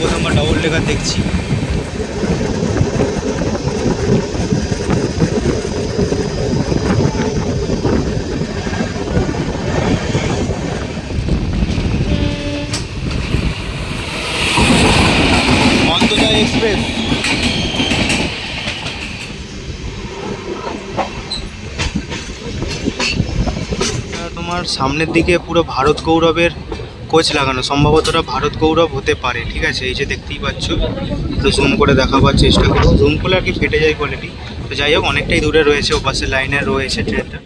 প্রথমবার double decker দেখছি। অন্তর্জাল এক্সপ্রেস তোমার সামনের দিকে পুরো ভারত গৌরবের কোচ লাগানো, সম্ভবত ভারত গৌরব হতে পারে। ঠিক আছে, এই যে দেখতেই পাচ্ছ, তো জুম করে দেখাবার চেষ্টা করবো। জুম করলে আর কি ফেটে যায় কোয়ালিটি। তো যাই হোক, অনেকটাই দূরে রয়েছে, ও পাশের লাইনে রয়েছে ট্রেনটা।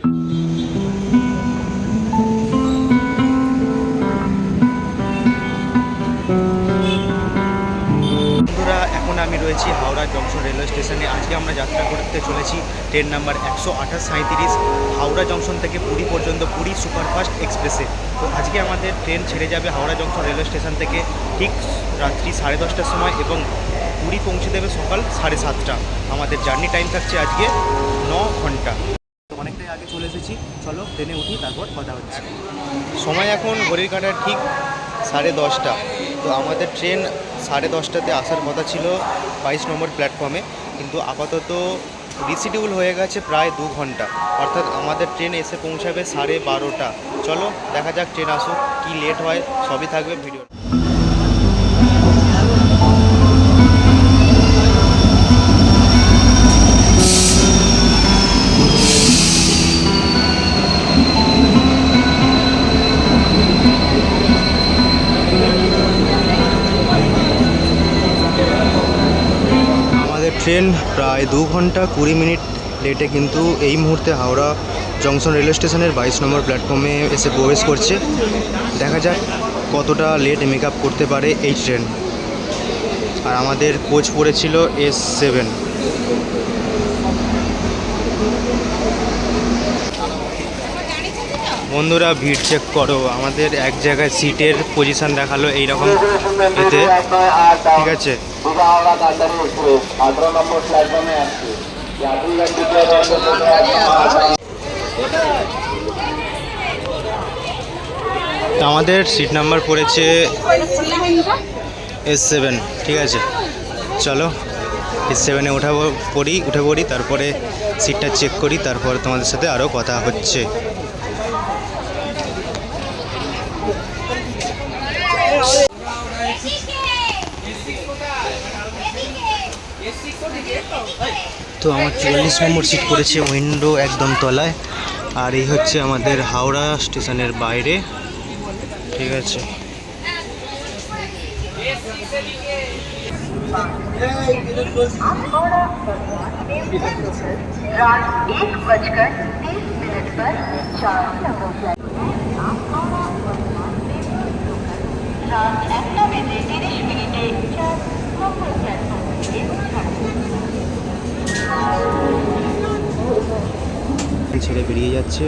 বন্ধুরা, এখন আমি রয়েছি হাওড়া জংশন রেলওয়ে স্টেশনে। আজকে আমরা যাত্রা করতে চলেছি ট্রেন নাম্বার 128-37 হাওড়া জংশন থেকে পুরী পর্যন্ত, পুরী সুপারফাস্ট এক্সপ্রেসে। তো আজকে আমাদের ট্রেন ছেড়ে যাবে হাওড়া জংশন রেলওয়ে স্টেশন থেকে ঠিক রাত্রি 10:30টার সময় এবং পুরী পৌঁছে দেবে সকাল 7:30। আমাদের জার্নি টাইম থাকছে আজকে 9 ঘন্টা। অনেকটাই আগে চলে এসেছি, চলো ট্রেনে উঠি, তারপর কথা হচ্ছে। সময় এখন ঘড়ির কাঁটার ঠিক 10:30। তো আমাদের ট্রেন 10:30টাতে আসার কথা ছিল 22 নম্বর প্ল্যাটফর্মে, কিন্তু আপাতত রিশিডিউল হয়ে গেছে প্রায় 2 ঘন্টা। অর্থাৎ আমাদের ট্রেন এসে পৌঁছাবে 12:30। চলো দেখা যাক ট্রেন আসুক, কি লেট হয় সবই থাকবে ভিডিও। ট্রেন প্রায় 2 ঘন্টা 20 মিনিট লেটে কিন্তু এই মুহূর্তে হাওড়া জংশন রেলওয়ে স্টেশনের 22 নম্বর প্ল্যাটফর্মে এসে প্রবেশ করছে। দেখা যাক কতটা লেট মেকআপ করতে পারে এই ট্রেন। আর আমাদের কোচ পড়েছিল S7। বন্ধুরা, ভিড় চেক করো, আমাদের এক জায়গায় সিটের পজিশন দেখালো এইরকম এতে। ঠিক আছে, আমাদের সিট নাম্বার পড়েছে S7। ঠিক আছে, চলো S7-এ উঠে পড়ি, তারপরে সিটটা চেক করি, তারপর তোমাদের সাথে আরও কথা হচ্ছে। তো আমার 44 নম্বর সিট পড়েছে উইন্ডো একদম তলায়। আর এই হচ্ছে আমাদের হাওড়া স্টেশনের বাইরে। ঠিক আছে, ছেড়ে বেরিয়ে যাচ্ছে।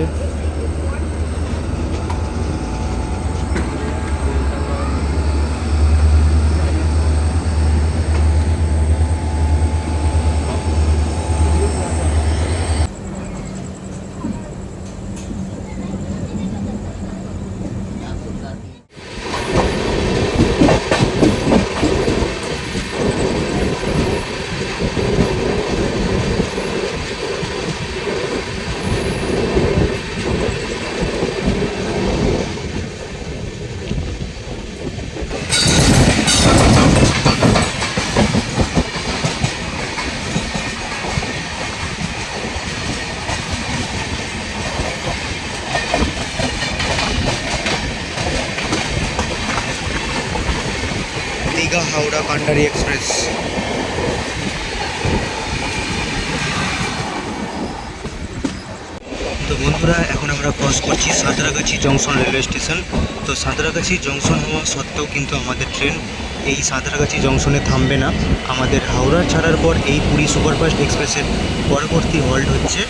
দীঘা হাওড়া কান্ডারি এক্সপ্রেস। তো বন্ধুরা, এখন আমরা ক্রস করছি সাঁতরাগাছি জংশন রেলওয়ে স্টেশন। তো সাঁতরাগাছি জংশন হওয়া সত্ত্বেও কিন্তু আমাদের ট্রেন এই সাঁতরাগাছি জংশনে থামবে না। আমাদের হাওড়া ছাড়ার পর এই পুরী সুপারফাস্ট এক্সপ্রেসের পরবর্তী হল্ট হচ্ছে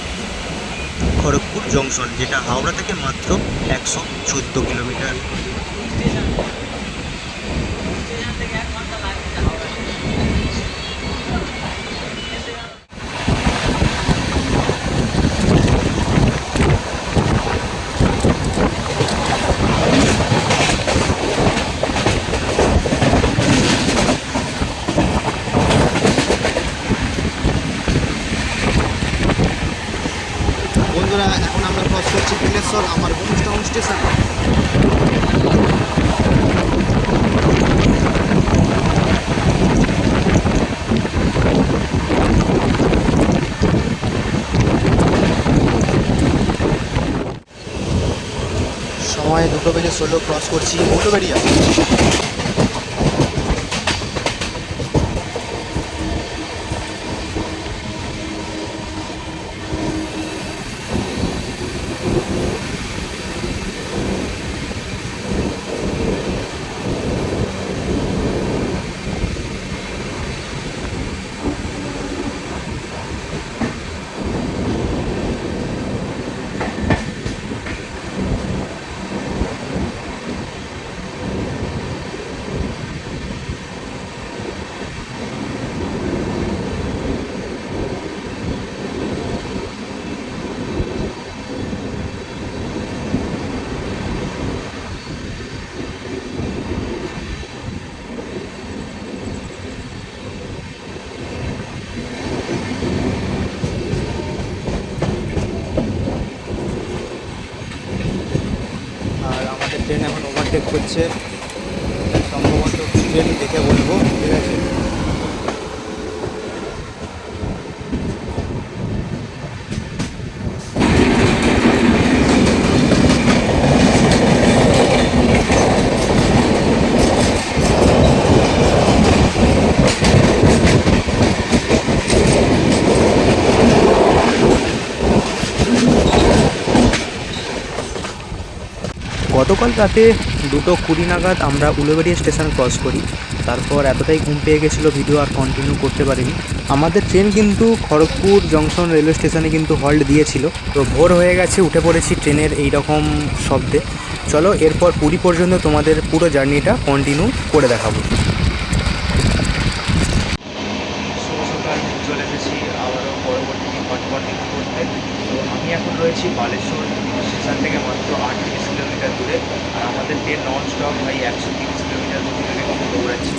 খড়গপুর জংশন, যেটা হাওড়া থেকে মাত্র 114 kilometre. Baleshwar Amarganj town station. সময় 2:16 ক্রস করছি উলুবেড়িয়া। আর আমাদের ট্রেন এখন ওভারটেক করছে, সম্ভবত ট্রেন দেখে বলবো, ঠিক আছে। গতকাল রাতে 2:20 নাগাদ আমরা উলুবেড়িয়া স্টেশন ক্রস করি। তারপর এতটাই ঘুম পেয়ে গেছিলো, ভিডিও আর কন্টিনিউ করতে পারিনি। আমাদের ট্রেন কিন্তু খড়গপুর জংশন রেলওয়ে স্টেশনে কিন্তু হল্ট দিয়েছিল। তো ভোর হয়ে গেছে, উঠে পড়েছি ট্রেনের এই রকম শব্দে। চলো এরপর পুরী পর্যন্ত তোমাদের পুরো জার্নিটা কন্টিনিউ করে দেখাবো। সকাল চলে এসেছি আবারও পরবর্তী কন্টিনিউ করতে। তো আমি এখন রয়েছি বালেশ্বর স্টেশন থেকে মাত্র 38 কিলোমিটার দূরে। আর আমাদের ট্রেন নন স্টপ ভাই 130 কিলোমিটার গতিবেগে কিন্তু দৌড়াচ্ছি।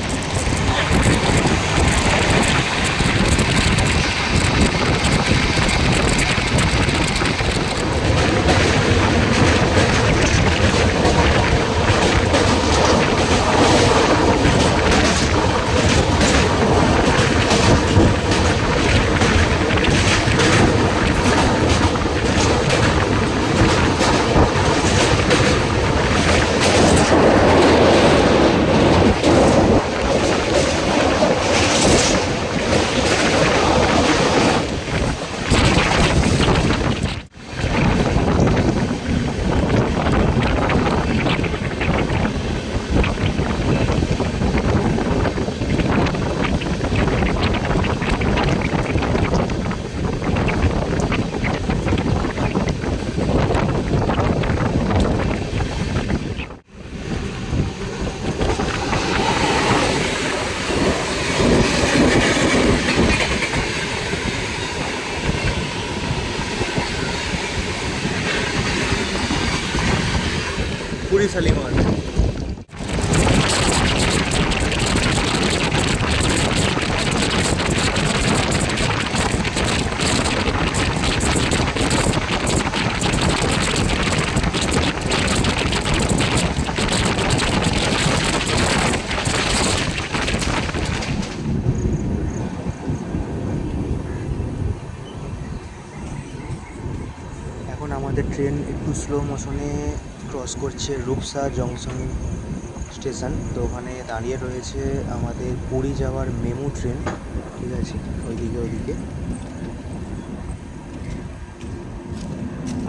পুরী শালিমার। এখন আমাদের ট্রেন একটু স্লো মোশনে ক্রস করছে রূপসা জংশন স্টেশন। তো ওখানে দাঁড়িয়ে রয়েছে আমাদের পুরী যাওয়ার মেমু ট্রেন, ঠিক আছে, ওইদিকে।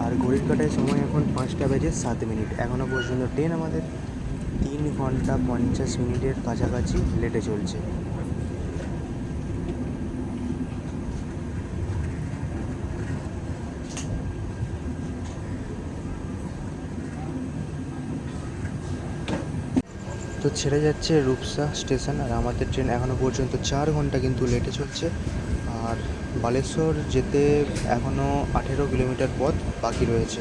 আর ঘড়ির কাটায় সময় এখন 5:07। এখনও পর্যন্ত ট্রেন আমাদের 3 ঘন্টা 50 মিনিটের কাছাকাছি লেটে চলছে। তো ছেড়ে যাচ্ছে রূপসা স্টেশন। আর আমাদের ট্রেন এখনও পর্যন্ত 4 ঘন্টা কিন্তু লেটে চলছে। আর বালেশ্বর যেতে এখনও 18 কিলোমিটার পথ বাকি রয়েছে।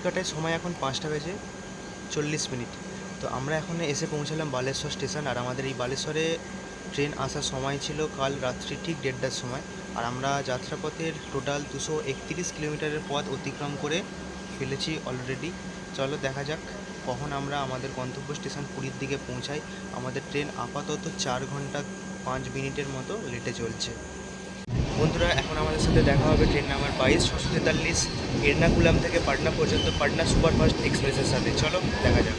ঘড়ির কাঁটায় সময় এখন 5:40। তো আমরা এখন এসে পৌঁছালাম বালেশ্বর স্টেশন। আর আমাদের এই বালেশ্বরে ট্রেন আসার সময় ছিল কাল রাত্রি ঠিক 1:30টার সময়। আর আমরা যাত্রাপথের টোটাল 231 কিলোমিটারের পথ অতিক্রম করে ফেলেছি অলরেডি। চলো দেখা যাক কখন আমরা আমাদের গন্তব্য স্টেশন পুরীর দিকে পৌঁছাই। আমাদের ট্রেন আপাতত 4 ঘন্টা 5 মিনিটের মতো লেটে চলছে। বন্ধুরা, এখন আমাদের সাথে দেখা হবে ট্রেন নাম্বার 22-643 এর্নাকুলাম থেকে পাটনা পর্যন্ত পাটনা সুপারফাস্ট এক্সপ্রেসের সাথে। চলো দেখা যাক।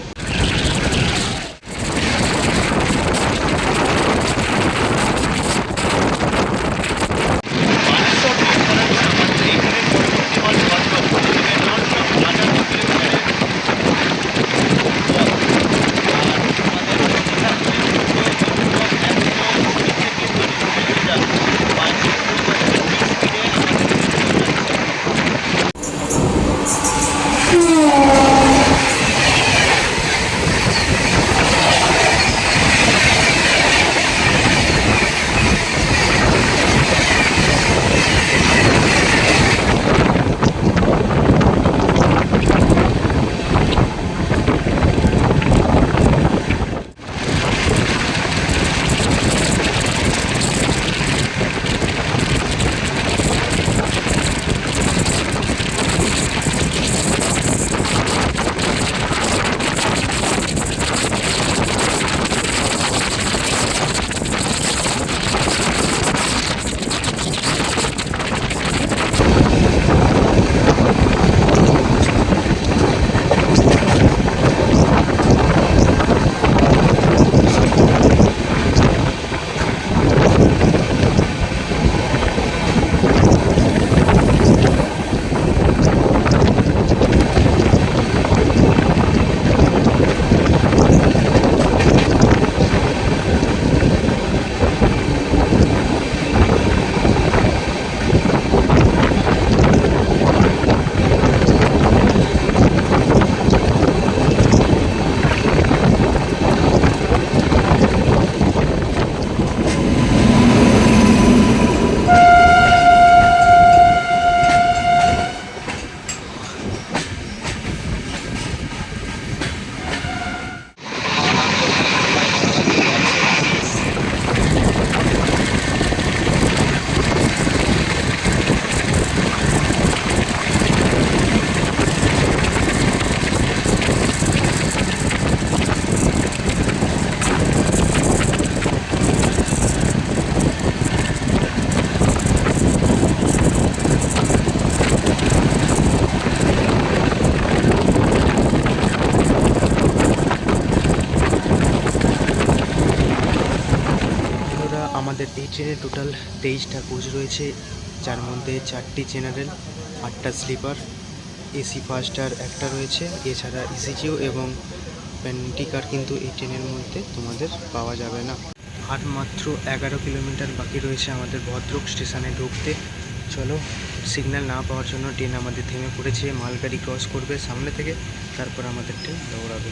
আমাদের এই ট্রেনে টোটাল 23টা কোচ রয়েছে, যার মধ্যে 4টি জেনারেল, 8টা স্লিপার, এসি ফার্স্ট আর একটা রয়েছে। এছাড়া ইসিজিও এবং প্যান্টিকার কিন্তু এই ট্রেনের মধ্যে তোমাদের পাওয়া যাবে না। আর মাত্র 11 কিলোমিটার বাকি রয়েছে আমাদের ভদ্রক স্টেশনে ঢুকতে। চলো, সিগন্যাল না পাওয়ার জন্য ট্রেন আমাদের থেমে পড়েছে। মালগাড়ি ক্রস করবে সামনে থেকে, তারপর আমাদের ট্রেন দৌড়াবে।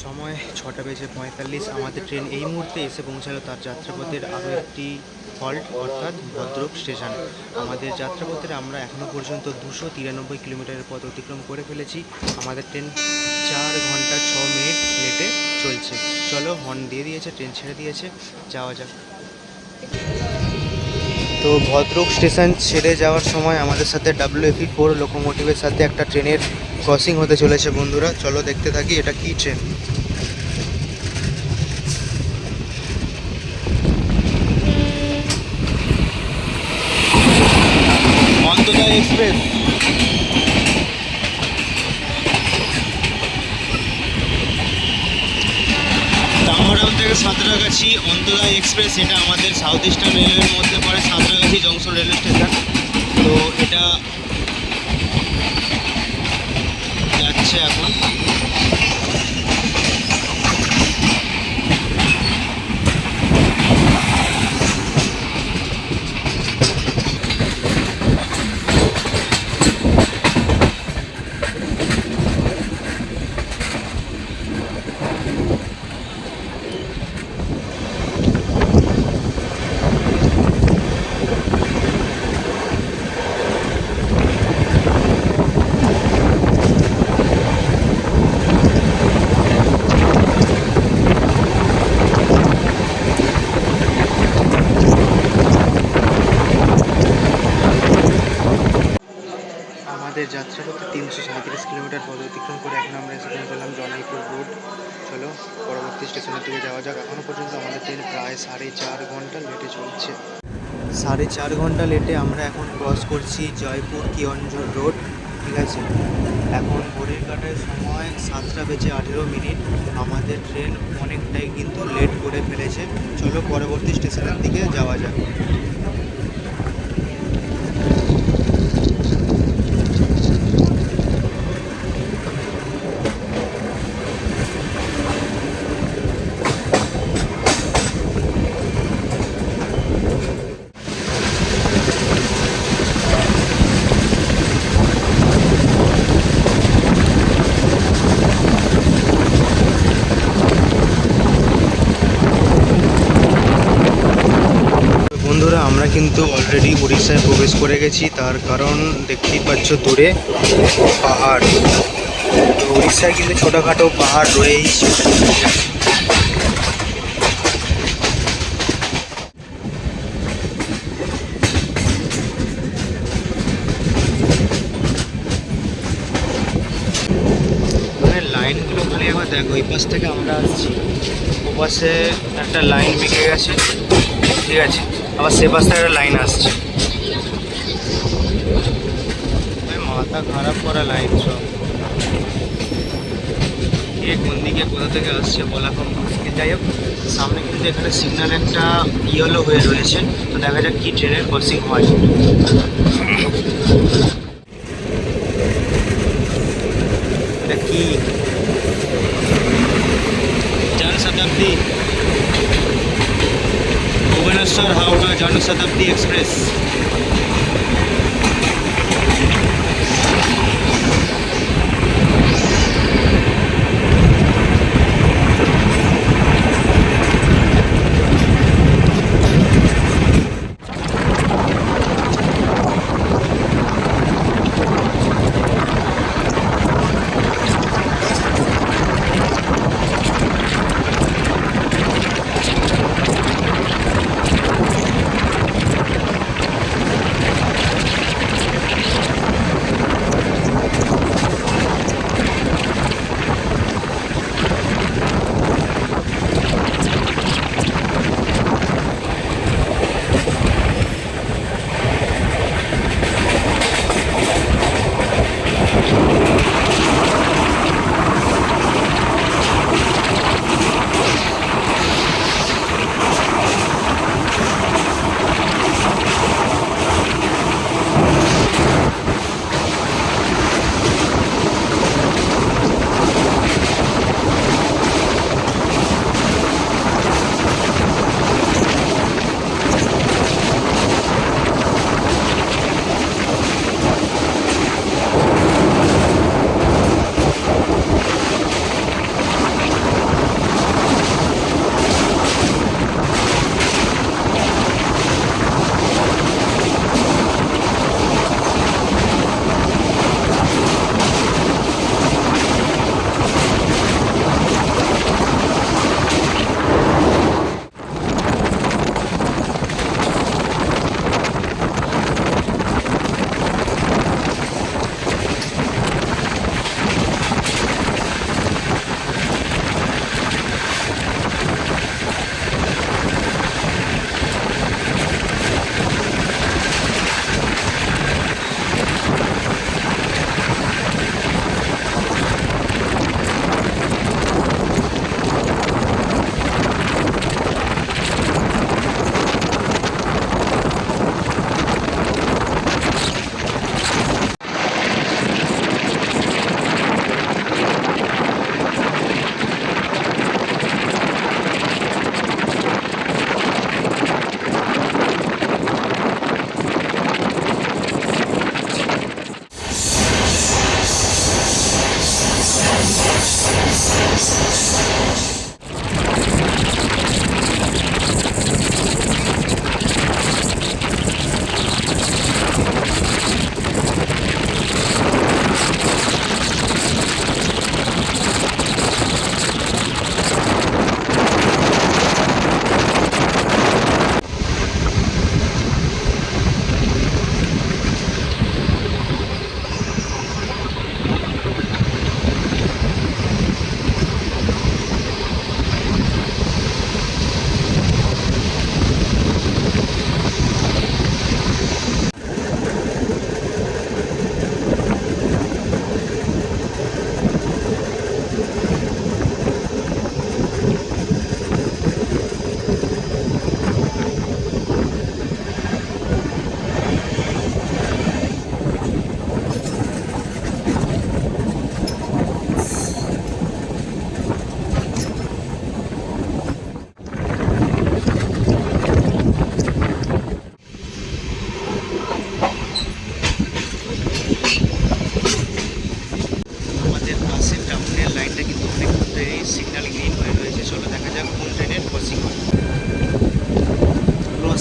সময় 6:45। আমাদের ট্রেন এই মুহূর্তে এসে পৌঁছালো তার যাত্রাপথের আরও একটি হল্ট, অর্থাৎ ভদ্রক স্টেশন। আমাদের যাত্রাপথের আমরা এখনও পর্যন্ত 293 কিলোমিটারের পথ অতিক্রম করে ফেলেছি। আমাদের ট্রেন 4 ঘন্টা 6 মিনিট লেটে চলছে। চলো, হর্ন দিয়ে দিয়েছে, ট্রেন ছেড়ে দিয়েছে, যাওয়া যাক। তো ভদ্রক স্টেশন ছেড়ে যাওয়ার সময় আমাদের সাথে WFE4 লোকোমোটিভের সাথে একটা ট্রেনের ক্রসিং হতে চলেছে। বন্ধুরা চলো দেখতে থাকি এটা কী ট্রেন। অন্তদা এক্সপ্রেস। দামোদর থেকে সাঁতরাগাছি অন্তদা এক্সপ্রেস, এটা আমাদের সাউথ ইস্টার্ন রেলওয়ের মধ্যে পড়ে, সাঁতরাগাছি জংশন রেলওয়ে স্টেশন। তো এটা যাচ্ছে এখন। আমাদের যাত্রা করতে 337 কিলোমিটার পথ অতিক্রম করে এখন আমরা এসে পৌঁছলাম জনাইপুর রোড। চলো পরবর্তী স্টেশনের দিকে যাওয়া যাক। এখনও পর্যন্ত আমাদের ট্রেন প্রায় 4.5 ঘন্টা লেটে চলছে। 4.5 ঘন্টা লেটে আমরা এখন ক্রস করছি জয়পুর কিয়ঞ্জর রোড। ঠিক আছে, এখন ঘড়ির কাঁটায় সময় 7টা বেজে 18 মিনিট। আমাদের ট্রেন অনেকটাই কিন্তু লেট করে ফেলেছে। চলো পরবর্তী স্টেশনের দিকে যাওয়া যাক। বন্ধুরা, আমরা কিন্তু অলরেডি উড়িষ্যায় প্রবেশ করে গেছি। তার কারণ দেখতেই পাচ্ছ দূরে পাহাড়। তো উড়িষ্যায় কিন্তু ছোটোখাটো পাহাড় রয়েইছে। মানে লাইনগুলো খালি একবার দেখো, ওই পাশ থেকে আমরা আসছি, ও পাশে একটা লাইন বেঁকে গেছে, ঠিক আছে, আবার সে পাশ থেকে একটা লাইন আসছে। মাথা খারাপ করা লাইন সব। কে কোন দিকে কোথা থেকে আসছে বলা খুব মুশকিল। যাই হোক, সামনে কিন্তু এখানে সিগন্যাল একটা ইয়েলো হয়ে রয়েছে, তো দেখা যাক কি ট্রেনের ক্রসিং হয়। এটা কি জনশতাব্দী, ভুবনেশ্বর হাওড়া জনশতাব্দী এক্সপ্রেস।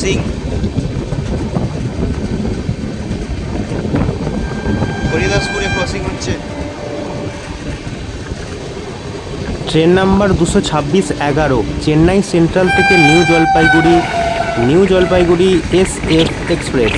ক্রসিং। হরিদাসপুরে ক্রসিং হচ্ছে। ট্রেন নাম্বার 226-11 চেন্নাই সেন্ট্রাল থেকে new Jalpaiguri SF express.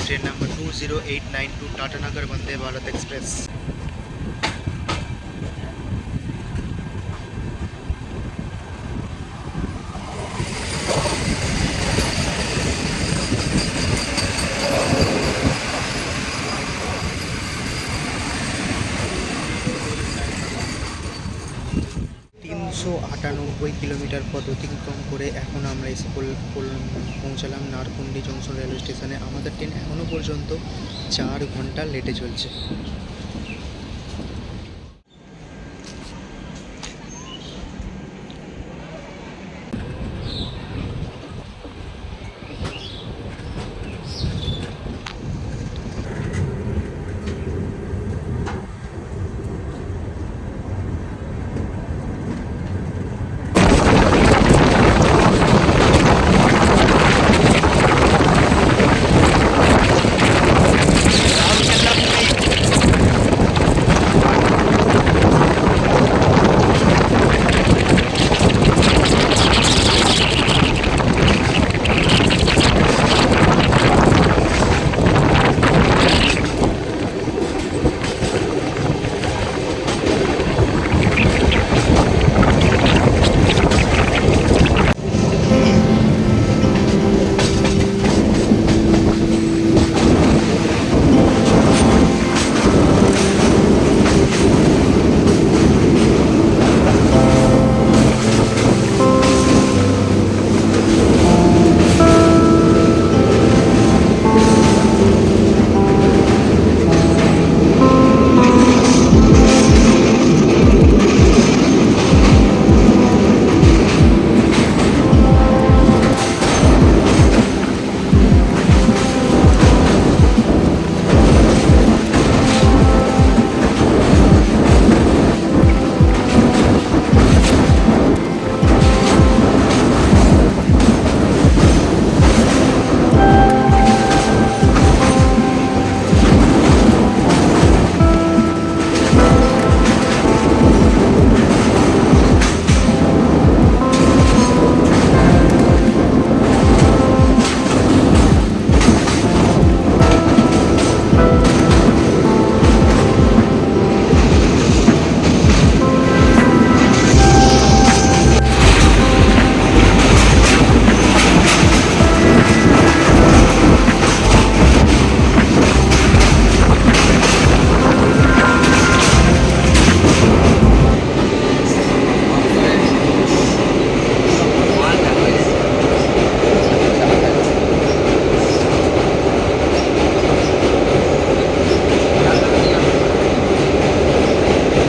Train number 20892 Tatanagar Vande Bharat express. Kilometre पथ अतिक्रम करे এখন আমরা এসে পৌঁছালাম নারকুন্ডি জংশন রেলওয়ে স্টেশনে। আমাদের ট্রেন এখনও পর্যন্ত 4 ঘন্টা লেটে চলছে।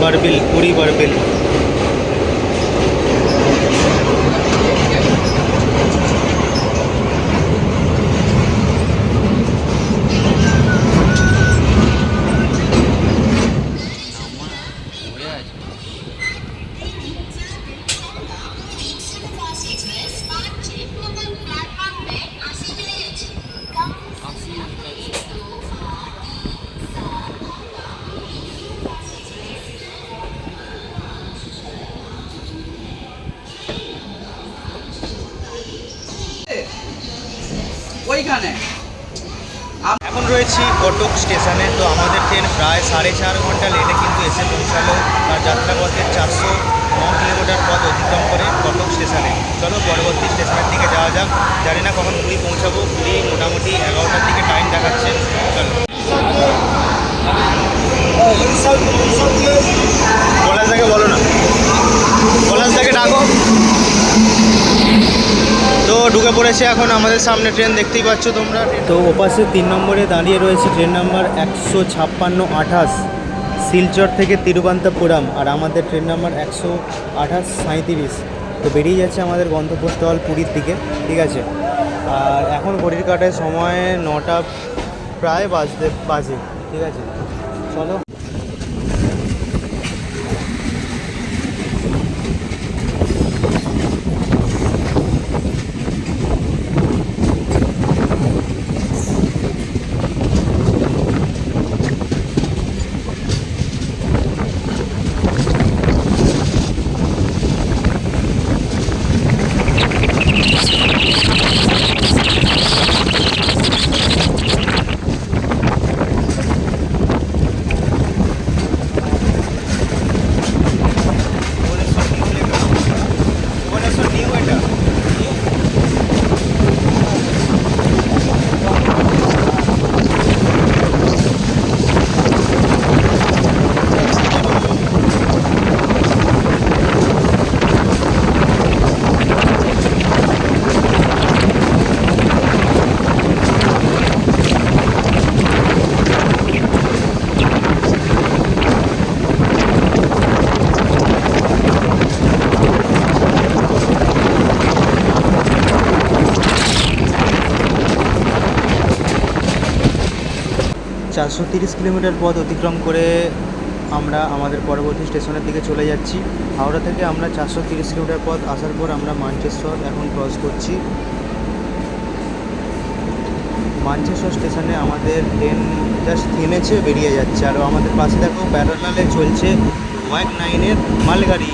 बरबिल पूरी बरबिल। ওইখানে। এখন রয়েছি কটক স্টেশনে। তো আমাদের ট্রেন প্রায় 4.5 ঘন্টা লেটে কিন্তু এসে পৌঁছালো। তার যাত্রাপথের 409 কিলোমিটার পথ অতিক্রম করে কটক স্টেশনে। চলো পরবর্তী স্টেশনের দিকে যাওয়া যাক। জানি না কখন পুরী পৌঁছাবো। পুরী মোটামুটি 11টার দিকে টাইম দেখাচ্ছে। চলো পলাশদাকে বলো না, পলাশদাকে ডাকো। তো ঢুকে পড়েছে এখন আমাদের সামনে ট্রেন, দেখতেই পাচ্ছ তোমরা। তো ওপাশে 3 নম্বরে দাঁড়িয়ে রয়েছে ট্রেন নাম্বার 15628 শিলচর থেকে তিরুবনন্তপুরম, আর আমাদের ট্রেন নাম্বার 12837। তো বেরিয়ে যাচ্ছে আমাদের গন্তব্যস্থল পুরীর দিকে, ঠিক আছে। আর এখন ঘড়ির কাঁটায় সময় 9টা প্রায় বাজে, ঠিক আছে। চলো ভুবনেশ্বর নিউ এটা। চারশো 30 কিলোমিটার পথ অতিক্রম করে আমরা আমাদের পরবর্তী স্টেশনের দিকে চলে যাচ্ছি। হাওড়া থেকে আমরা 430 কিলোমিটার পথ আসার পর আমরা মানচেশ্বর এখন ক্রস করছি। মানচেশ্বর স্টেশনে আমাদের ট্রেন জাস্ট থেমেছে, বেরিয়ে যাচ্ছে। আর আমাদের পাশে দেখো প্যারালালে চলছে ওয়াগ 9-এর মালগাড়ি।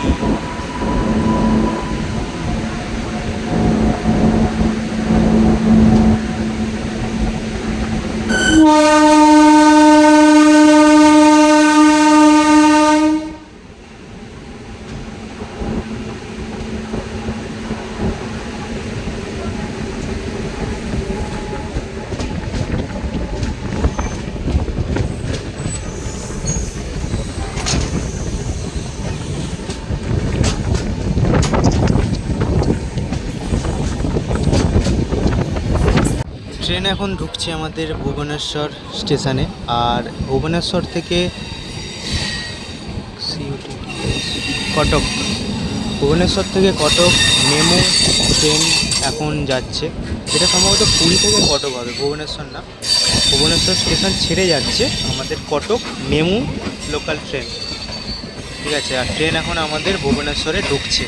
ট্রেন এখন ঢুকছে আমাদের ভুবনেশ্বর স্টেশনে। আর ভুবনেশ্বর থেকে কটক, ভুবনেশ্বর থেকে কটক মেমু ট্রেন এখন যাচ্ছে। এটা সম্ভবত পুরী থেকে কটক হবে, ভুবনেশ্বর না। ভুবনেশ্বর স্টেশন ছেড়ে যাচ্ছে আমাদের কটক মেমু লোকাল ট্রেন, ঠিক আছে। আর ট্রেন এখন আমাদের ভুবনেশ্বরে ঢুকছে।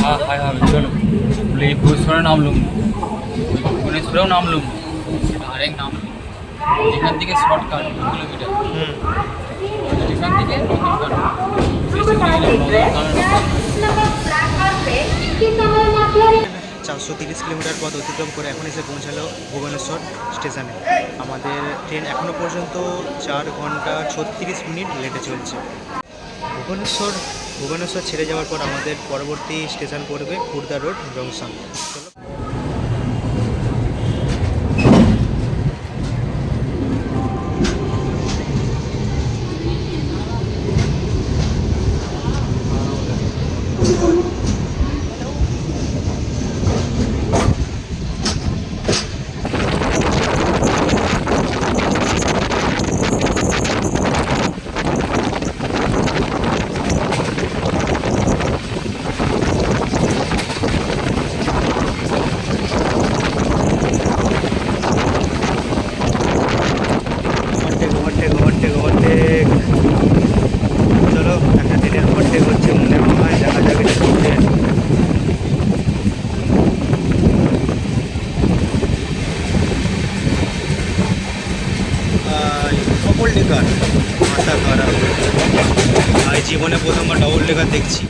हाँ हाँ हाँ चलो बोले भुवनेश्वरे नाम लूँगा, भुवनेश्वरेও नाम लूँगा, ডাইরেক্ট নাম এখান থেকে শর্টকাট 2 কিলোমিটার স্টেশন থেকে নন্দনকানন। চারশো 30 কিলোমিটার পথ অতিক্রম করে এখন এসে পৌঁছালো ভুবনেশ্বর স্টেশনে। আমাদের ট্রেন এখনও পর্যন্ত 4 ঘন্টা 36 মিনিট লেটে চলছে। ভুবনেশ্বর ছেড়ে যাওয়ার পর আমাদের পরবর্তী স্টেশন পড়বে খুর্দা রোড জংশন। চলো ডবল ডেকার, মাথা খারাপ। ভাই জীবনে প্রথমবার ডবল ডেকার দেখছি।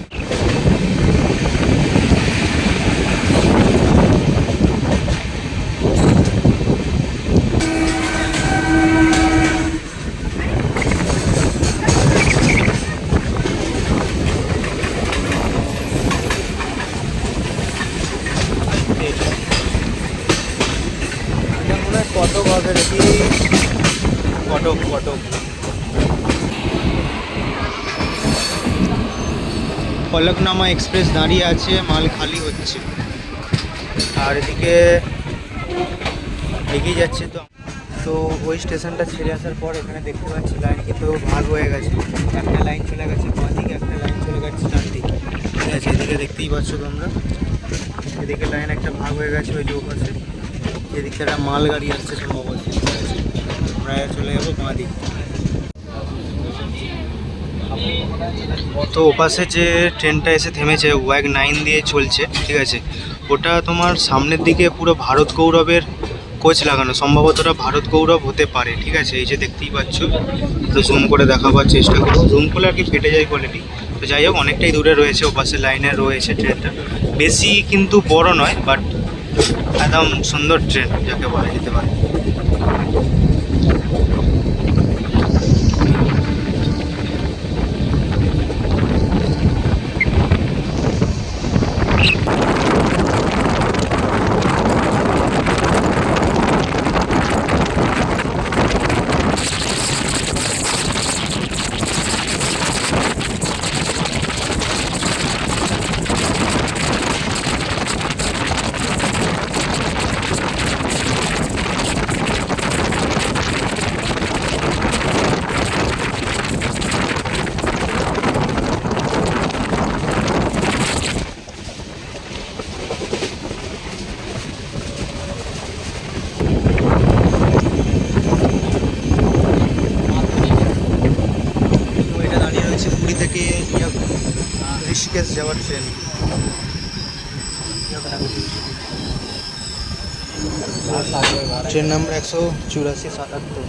কটক হবে নাকি? কটক ফলকনামা এক্সপ্রেস দাঁড়িয়ে আছে, মাল খালি হচ্ছে। আর এদিকে এগিয়ে যাচ্ছে। তো ওই স্টেশনটা ছেড়ে আসার পর এখানে দেখতে পাচ্ছি লাইন কিন্তু ভাগ হয়ে গেছে। একটা লাইন চলে গেছে বাঁ দিকে, একটা লাইন চলে গেছে ডান দিকে। ঠিক আছে, এদিকে দেখতেই পাচ্ছ তোমরা, এদিকে লাইন একটা ভাগ হয়ে গেছে ওই যে ওপাশে। এদিক থেকে একটা মাল গাড়ি আসছে সম্ভবত। আমরা চলে যাবো বাঁ দিক। তো ওপাশে যে ট্রেনটা এসে থেমেছে ওয়াগ 9 দিয়ে চলছে, ঠিক আছে। ওটা তোমার সামনের দিকে পুরো ভারত গৌরবের কোচ লাগানো, সম্ভবত ওটা ভারত গৌরব হতে পারে। ঠিক আছে, এই যে দেখতেই পাচ্ছ, তো জুম করে দেখাবার চেষ্টা করবো। জুম করলে আর কি ফেটে যায় কোয়ালিটি। তো যাই হোক, অনেকটাই দূরে রয়েছে, ওপাশে লাইনে রয়েছে ট্রেনটা। বেশি কিন্তু বড় নয়, বাট একদম সুন্দর ট্রেন যাকে বলা যেতে পারে। পুরী থেকে ঋষিকেশ যাওয়ার ট্রেন। Train number 184-77।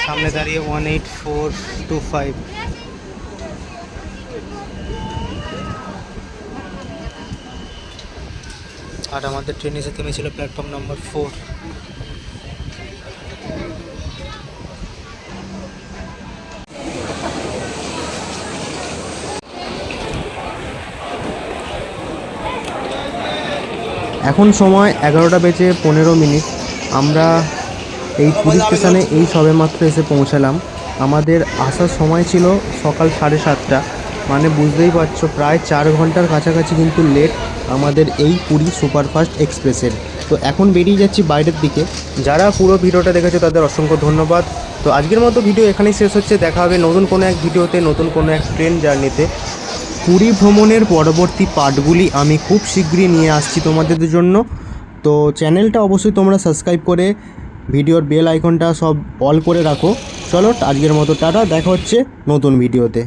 সামনে দাঁড়িয়ে 18425। আর আমাদের ট্রেন এসে থেমেছিল প্ল্যাটফর্ম নাম্বার 4। এখন সময় 11:15। আমরা এই পুরী স্টেশনে এই সবেমাত্র এসে পৌঁছালাম। আমাদের আসার সময় ছিল সকাল 7:30, মানে বুঝতেই পারছো প্রায় 4 ঘন্টার কাছাকাছি কিন্তু লেট আমাদের এই পুরী সুপারফাস্ট এক্সপ্রেসের। তো এখন বেরিয়ে যাচ্ছি বাইরের দিকে। যারা পুরো ভিডিওটা দেখেছো তাদের অসংখ্য ধন্যবাদ। তো আজকের মতো ভিডিও এখানেই শেষ হচ্ছে। দেখা হবে নতুন কোনো এক ভিডিওতে, নতুন কোনো এক ট্রেন জার্নিতে। পুরী ভ্রমণের পরবর্তী পার্টগুলি আমি খুব শীঘ্রই নিয়ে আসছি তোমাদের জন্য। তো চ্যানেলটা অবশ্যই তোমরা সাবস্ক্রাইব করে ভিডিওর বেল আইকনটা সব অল করে রাখো। চলো আজকের মতো টাটা, দেখা হচ্ছে নতুন ভিডিওতে।